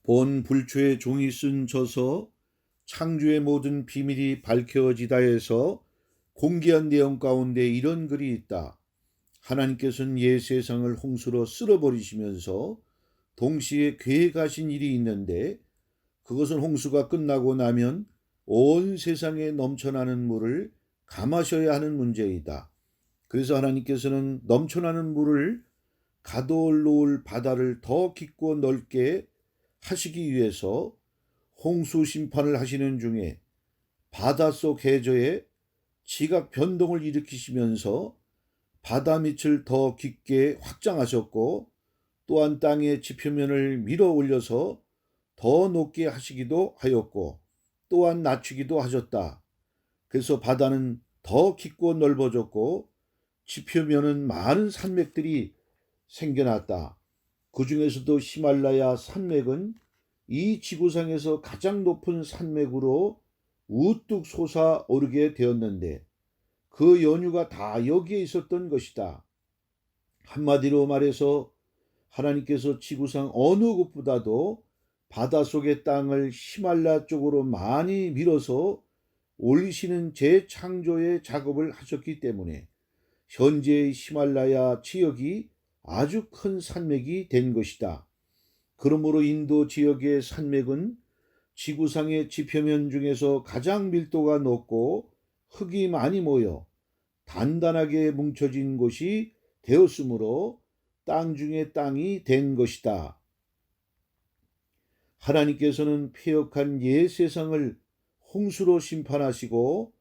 본 불초의 종이 쓴 저서 창조의 모든 비밀이 밝혀지다에서 공개한 내용 가운데 이런 글이 있다. 하나님께서는 옛 세상을 홍수로 쓸어버리시면서 동시에 계획하신 일이 있는데, 그것은 홍수가 끝나고 나면 온 세상에 넘쳐나는 물을 감하셔야 하는 문제이다. 그래서 하나님께서는 넘쳐나는 물을 가둬놓을 바다를 더 깊고 넓게 하시기 위해서 홍수 심판을 하시는 중에 바닷속 해저에 지각 변동을 일으키시면서 바다 밑을 더 깊게 확장하셨고, 또한 땅의 지표면을 밀어 올려서 더 높게 하시기도 하였고, 또한 낮추기도 하셨다. 그래서 바다는 더 깊고 넓어졌고, 지표면은 많은 산맥들이 생겨났다. 그 중에서도 히말라야 산맥은 이 지구상에서 가장 높은 산맥으로 우뚝 솟아오르게 되었는데, 그 연유가 다 여기에 있었던 것이다. 한마디로 말해서 하나님께서 지구상 어느 곳보다도 바닷속의 땅을 히말라야 쪽으로 많이 밀어서 올리시는 재창조의 작업을 하셨기 때문에 현재의 히말라야 지역이 아주 큰 산맥이 된 것이다. 그러므로 인도 지역의 산맥은 지구상의 지표면 중에서 가장 밀도가 높고 흙이 많이 모여 단단하게 뭉쳐진 곳이 되었으므로 땅 중에 땅이 된 것이다. 하나님께서는 폐역한 옛 세상을 홍수로 심판하시고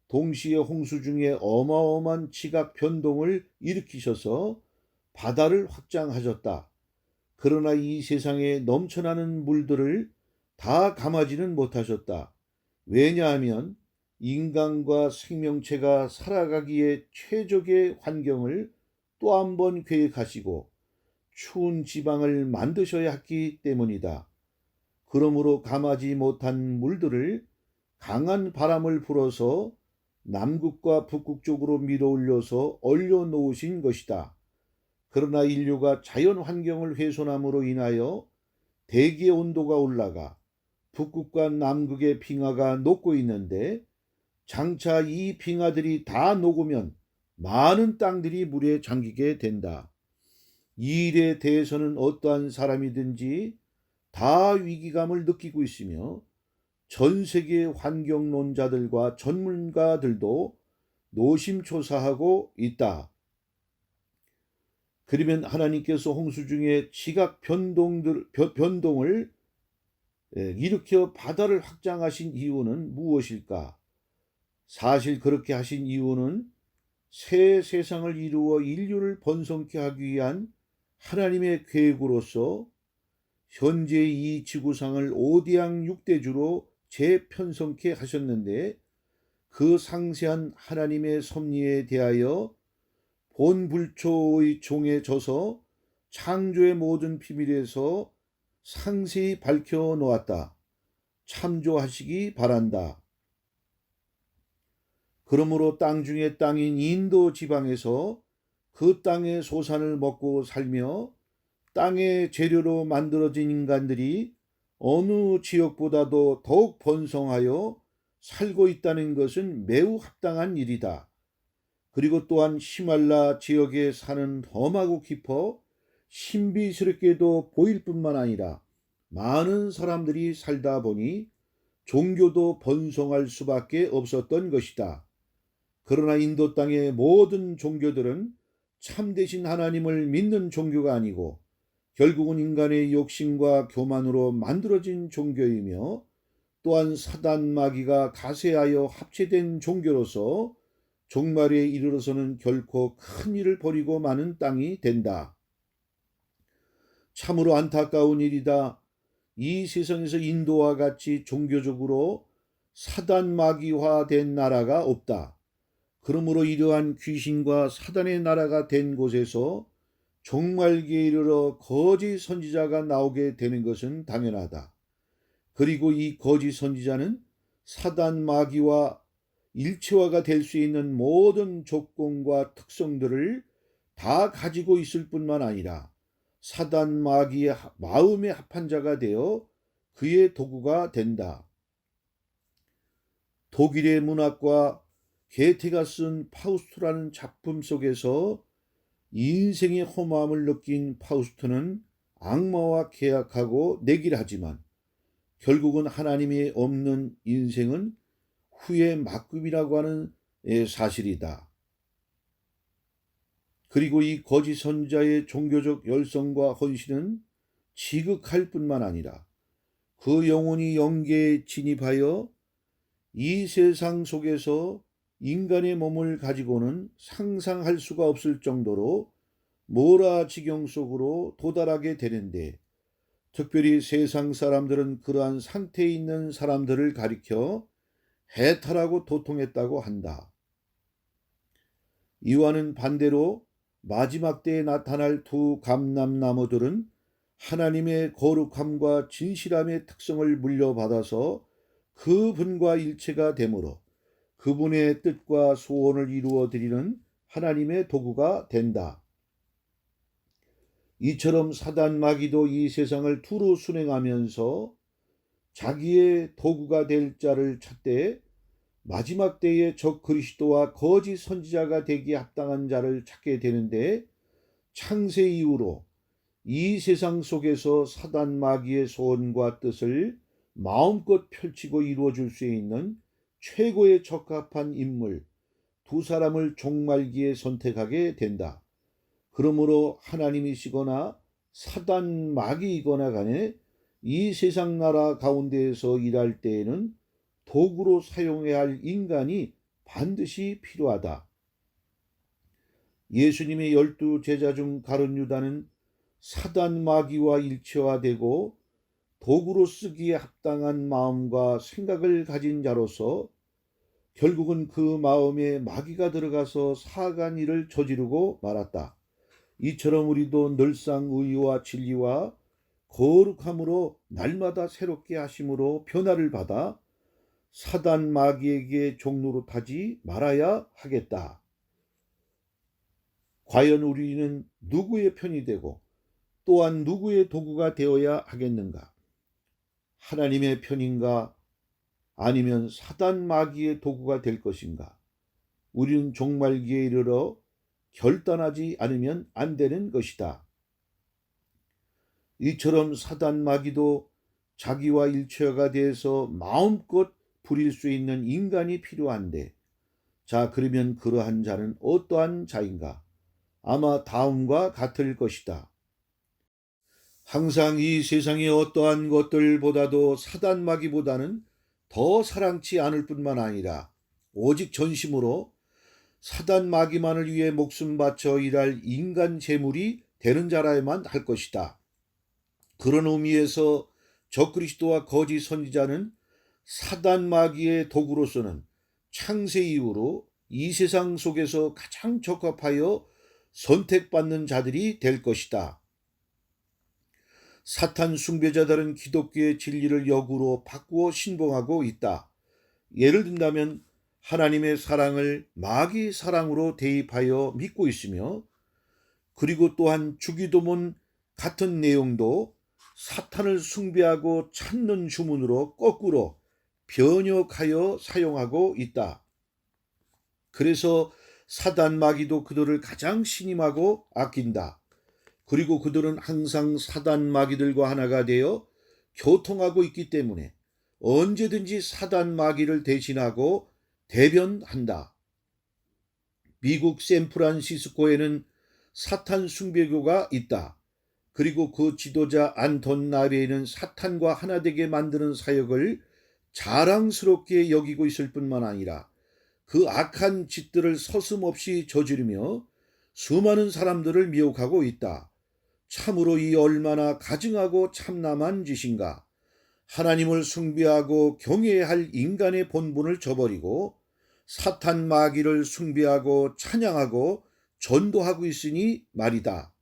동시에 홍수 중에 어마어마한 지각 변동을 일으키셔서 바다를 확장하셨다. 그러나 이 세상에 넘쳐나는 물들을 다 감하지는 못하셨다. 왜냐하면 인간과 생명체가 살아가기에 최적의 환경을 또 한 번 계획하시고 추운 지방을 만드셔야 했기 때문이다. 그러므로 감하지 못한 물들을 강한 바람을 불어서 남극과 북극 쪽으로 밀어올려서 얼려놓으신 것이다. 그러나 인류가 자연 환경을 훼손함으로 인하여 대기의 온도가 올라가 북극과 남극의 빙하가 녹고 있는데, 장차 이 빙하들이 다 녹으면 많은 땅들이 물에 잠기게 된다. 이 일에 대해서는 어떠한 사람이든지 다 위기감을 느끼고 있으며 전 세계 환경론자들과 전문가들도 노심초사하고 있다. 그러면 하나님께서 홍수 중에 지각 변동을 일으켜 바다를 확장하신 이유는 무엇일까? 사실 그렇게 하신 이유는 새 세상을 이루어 인류를 번성케 하기 위한 하나님의 계획으로서 현재 이 지구상을 오대양 6대주로 재편성케 하셨는데, 그 상세한 하나님의 섭리에 대하여 본불초의 종에 져서 창조의 모든 비밀에서 상세히 밝혀 놓았다. 참조하시기 바란다. 그러므로 땅 중에 땅인 인도 지방에서 그 땅의 소산을 먹고 살며 땅의 재료로 만들어진 인간들이 어느 지역보다도 더욱 번성하여 살고 있다는 것은 매우 합당한 일이다. 그리고 또한 히말라 지역에 사는 험하고 깊어 신비스럽게도 보일 뿐만 아니라 많은 사람들이 살다 보니 종교도 번성할 수밖에 없었던 것이다. 그러나 인도 땅의 모든 종교들은 참되신 하나님을 믿는 종교가 아니고 결국은 인간의 욕심과 교만으로 만들어진 종교이며, 또한 사단 마귀가 가세하여 합체된 종교로서 종말에 이르러서는 결코 큰 일을 벌이고 마는 땅이 된다. 참으로 안타까운 일이다. 이 세상에서 인도와 같이 종교적으로 사단 마귀화된 나라가 없다. 그러므로 이러한 귀신과 사단의 나라가 된 곳에서 종말기에 이르러 거짓 선지자가 나오게 되는 것은 당연하다. 그리고 이 거짓 선지자는 사단 마귀와 일체화가 될 수 있는 모든 조건과 특성들을 다 가지고 있을 뿐만 아니라 사단 마귀의 마음에 합한 자가 되어 그의 도구가 된다. 독일의 문학과 게테가 쓴 파우스트라는 작품 속에서 인생의 허무함을 느낀 파우스트는 악마와 계약하고 내기를 하지만 결국은 하나님이 없는 인생은 후의 막급이라고 하는 사실이다. 그리고 이 거짓 선지자의 종교적 열성과 헌신은 지극할 뿐만 아니라 그 영혼이 영계에 진입하여 이 세상 속에서 인간의 몸을 가지고는 상상할 수가 없을 정도로 모라지경 속으로 도달하게 되는데, 특별히 세상 사람들은 그러한 상태에 있는 사람들을 가리켜 해탈하고 도통했다고 한다. 이와는 반대로 마지막 때에 나타날 두 감람나무들은 하나님의 거룩함과 진실함의 특성을 물려받아서 그분과 일체가 되므로 그분의 뜻과 소원을 이루어 드리는 하나님의 도구가 된다. 이처럼 사단 마귀도 이 세상을 두루 순행하면서 자기의 도구가 될 자를 찾되 마지막 때에 적 그리스도와 거짓 선지자가 되기에 합당한 자를 찾게 되는데, 창세 이후로 이 세상 속에서 사단 마귀의 소원과 뜻을 마음껏 펼치고 이루어줄 수 있는 최고의 적합한 인물 두 사람을 종말기에 선택하게 된다. 그러므로 하나님이시거나 사단 마귀이거나 간에 이 세상 나라 가운데에서 일할 때에는 도구로 사용해야 할 인간이 반드시 필요하다. 예수님의 12 제자 중 가룟 유다는 사단 마귀와 일체화되고 도구로 쓰기에 합당한 마음과 생각을 가진 자로서 결국은 그 마음에 마귀가 들어가서 사악한 일을 저지르고 말았다. 이처럼 우리도 늘상 의와 진리와 거룩함으로 날마다 새롭게 하심으로 변화를 받아 사단 마귀에게 종노릇하지 말아야 하겠다. 과연 우리는 누구의 편이 되고 또한 누구의 도구가 되어야 하겠는가? 하나님의 편인가? 아니면 사단 마귀의 도구가 될 것인가? 우리는 종말기에 이르러 결단하지 않으면 안 되는 것이다. 이처럼 사단 마귀도 자기와 일체화가 돼서 마음껏 부릴 수 있는 인간이 필요한데, 자, 그러면 그러한 자는 어떠한 자인가? 아마 다음과 같을 것이다. 항상 이 세상의 어떠한 것들보다도 사단 마귀보다는 더 사랑치 않을 뿐만 아니라 오직 전심으로 사단 마귀만을 위해 목숨 바쳐 일할 인간 재물이 되는 자라야만 할 것이다. 그런 의미에서 적그리스도와 거짓 선지자는 사단 마귀의 도구로서는 창세 이후로 이 세상 속에서 가장 적합하여 선택받는 자들이 될 것이다. 사탄 숭배자들은 기독교의 진리를 역으로 바꾸어 신봉하고 있다. 예를 든다면 하나님의 사랑을 마귀 사랑으로 대입하여 믿고 있으며, 그리고 또한 주기도문 같은 내용도 사탄을 숭배하고 찾는 주문으로 거꾸로 변역하여 사용하고 있다. 그래서 사단 마귀도 그들을 가장 신임하고 아낀다. 그리고 그들은 항상 사단 마귀들과 하나가 되어 교통하고 있기 때문에 언제든지 사단 마귀를 대신하고 대변한다. 미국 샌프란시스코에는 사탄 숭배교가 있다. 그리고 그 지도자 안톤 나베이는 사탄과 하나 되게 만드는 사역을 자랑스럽게 여기고 있을 뿐만 아니라 그 악한 짓들을 서슴없이 저지르며 수많은 사람들을 미혹하고 있다. 참으로 이 얼마나 가증하고 참남한 짓인가. 하나님을 숭배하고 경외해야 할 인간의 본분을 저버리고 사탄 마귀를 숭배하고 찬양하고 전도하고 있으니 말이다.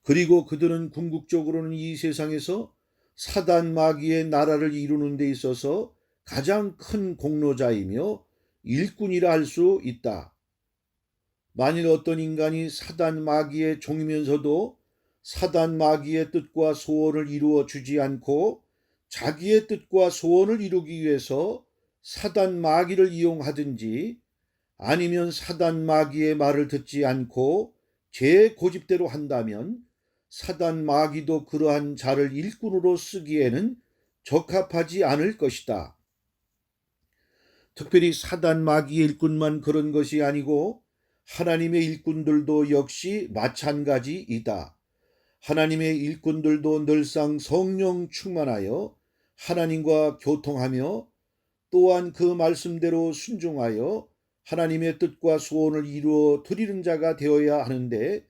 그리고 그들은 궁극적으로는 이 세상에서 사단 마귀의 나라를 이루는 데 있어서 가장 큰 공로자이며 일꾼이라 할 수 있다. 만일 어떤 인간이 사단 마귀의 종이면서도 사단 마귀의 뜻과 소원을 이루어 주지 않고 자기의 뜻과 소원을 이루기 위해서 사단 마귀를 이용하든지 아니면 사단 마귀의 말을 듣지 않고 제 고집대로 한다면 사단 마귀도 그러한 자를 일꾼으로 쓰기에는 적합하지 않을 것이다. 특별히 사단 마귀의 일꾼만 그런 것이 아니고 하나님의 일꾼들도 역시 마찬가지이다. 하나님의 일꾼들도 늘상 성령 충만하여 하나님과 교통하며 또한 그 말씀대로 순종하여 하나님의 뜻과 소원을 이루어 드리는 자가 되어야 하는데,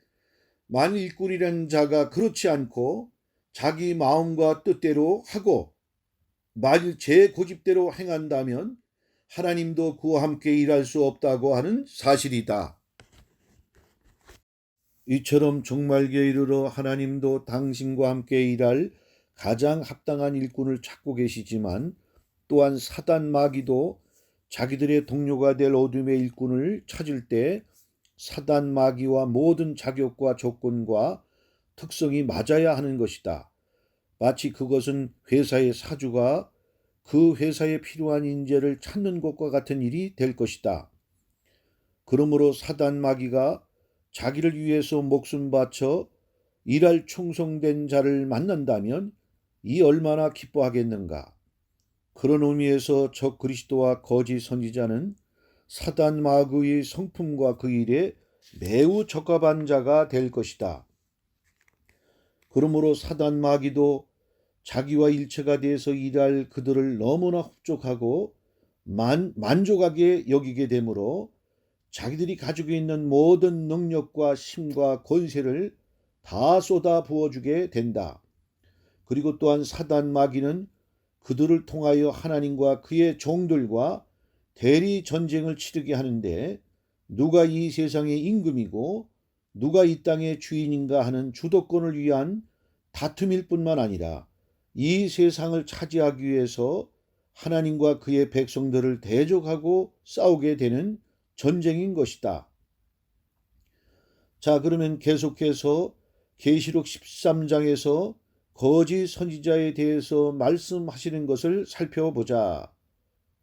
만일 일꾼이라는 자가 그렇지 않고 자기 마음과 뜻대로 하고 만일 제 고집대로 행한다면 하나님도 그와 함께 일할 수 없다고 하는 사실이다. 이처럼 종말기에 이르러 하나님도 당신과 함께 일할 가장 합당한 일꾼을 찾고 계시지만 또한 사단 마귀도 자기들의 동료가 될 어둠의 일꾼을 찾을 때 사단 마귀와 모든 자격과 조건과 특성이 맞아야 하는 것이다. 마치 그것은 회사의 사주가 그 회사에 필요한 인재를 찾는 것과 같은 일이 될 것이다. 그러므로 사단 마귀가 자기를 위해서 목숨 바쳐 일할 충성된 자를 만난다면 이 얼마나 기뻐하겠는가. 그런 의미에서 적 그리스도와 거짓 선지자는 사단 마귀의 성품과 그 일에 매우 적합한 자가 될 것이다. 그러므로 사단 마귀도 자기와 일체가 돼서 일할 그들을 너무나 흡족하고 만족하게 여기게 되므로 자기들이 가지고 있는 모든 능력과 힘과 권세를 다 쏟아 부어주게 된다. 그리고 또한 사단 마귀는 그들을 통하여 하나님과 그의 종들과 대리 전쟁을 치르게 하는데, 누가 이 세상의 임금이고 누가 이 땅의 주인인가 하는 주도권을 위한 다툼일 뿐만 아니라 이 세상을 차지하기 위해서 하나님과 그의 백성들을 대적하고 싸우게 되는 전쟁인 것이다. 자, 그러면 계속해서 계시록 13장에서 거짓 선지자에 대해서 말씀하시는 것을 살펴보자.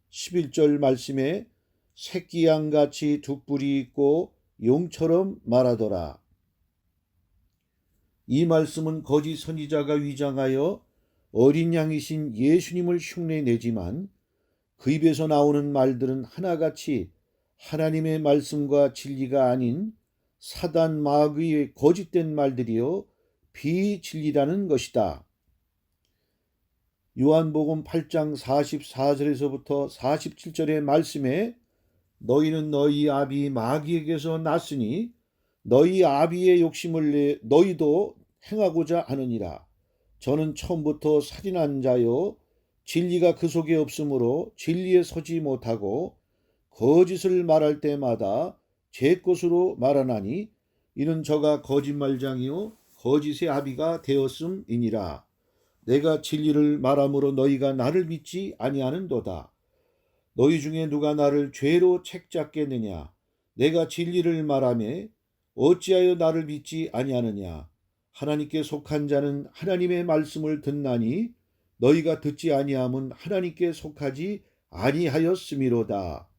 11절 말씀에 새끼 양같이 두 뿔이 있고 용처럼 말하더라. 이 말씀은 거짓 선지자가 위장하여 어린 양이신 예수님을 흉내내지만 그 입에서 나오는 말들은 하나같이 하나님의 말씀과 진리가 아닌 사단 마귀의 거짓된 말들이요 비진리라는 것이다. 요한복음 8장 44절에서부터 47절의 말씀에 너희는 너희 아비 마귀에게서 났으니 너희 아비의 욕심을 내 너희도 행하고자 하느니라. 저는 처음부터 살인한 자요 진리가 그 속에 없으므로 진리에 서지 못하고 거짓을 말할 때마다 제 것으로 말하나니 이는 저가 거짓말장이요 거짓의 아비가 되었음이니라. 내가 진리를 말함으로 너희가 나를 믿지 아니하는도다. 너희 중에 누가 나를 죄로 책잡겠느냐. 내가 진리를 말하매 어찌하여 나를 믿지 아니하느냐. 하나님께 속한 자는 하나님의 말씀을 듣나니 너희가 듣지 아니함은 하나님께 속하지 아니하였음이로다.